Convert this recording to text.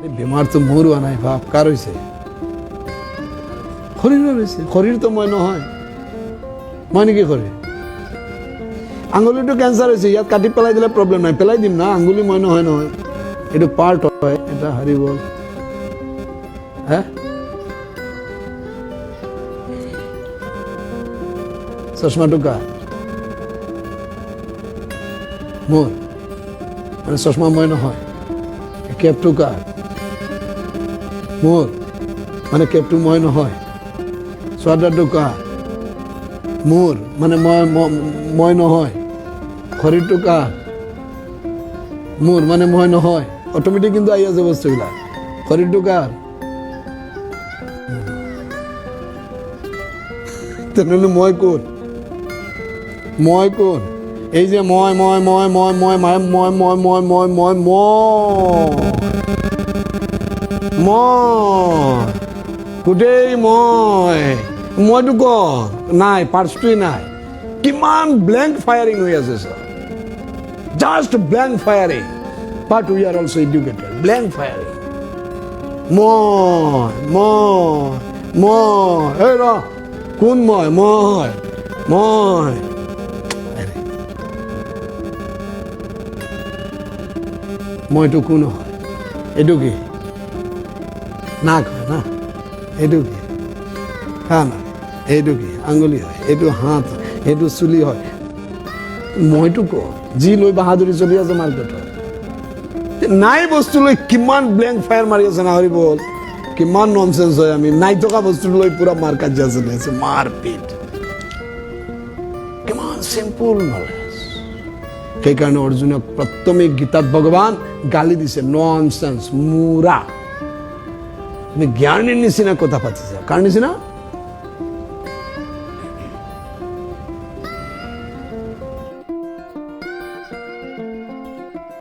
বেমাৰ তো মোৰ হোৱা নাই ভাব কাৰ হৈছে শৰীৰৰ হৈছে শৰীৰটো মই নহয় মই নেকি শৰীৰ আঙুলিটো কেঞ্চাৰ হৈছে ইয়াত কাটি পেলাই দিলে প্ৰব্লেম নাই পেলাই দিম না আঙুলি মই নহয় নহয় এইটো পাৰ্ট হয় এটা হাৰি বল হে চশমাটো কাৰ মোৰ মানে চশমা মই নহয় কেপটো কাৰ মোৰ মানে কেপটো মই নহয় চুৱেটাৰটো কাৰ মোৰ মানে মই নহয় শৰীৰটো কাৰ মোৰ মানে মই নহয় অট'মেটিক কিন্তু আহি আছে বস্তুবিলাক শৰীৰটো কাৰ তেনেহ'লে মই কোন এই যে মই গোটেই মইতো ক নাই পাৰ্টছটোৱে নাই কিমান ব্লেংক ফায়াৰিং হৈ আছে sir just blank firing but we are also' educated blank firing মই এই ৰ কোন মই মইতো কোন হয় এইটো কি নাক হয় না এইটো কি কাণ হয় এইটো কি আঙুলি হয় এইটো হাত হয় এইটো চুলি হয় মইতো ক যি লৈ বাহাদুৰি চলি আছে মাৰ্কেটত নাই বস্তু লৈ কিমান ব্লেংক ফায়াৰ মাৰি আছে নাহৰি বল কিমান ননচেন্স হয় আমি নাই থকা বস্তু লৈ পুৰা মাৰ কাজিয়া চলি আছে মাৰপিট কিমান চিম্পুল নলেজ সেইকাৰণে অৰ্জুনক প্ৰথমে গীতাত ভগৱান গালি দিছে ননচেন্স মুৰা তুমি জ্ঞানীৰ নিচিনা কথা পাতিছা কাৰ নিচিনা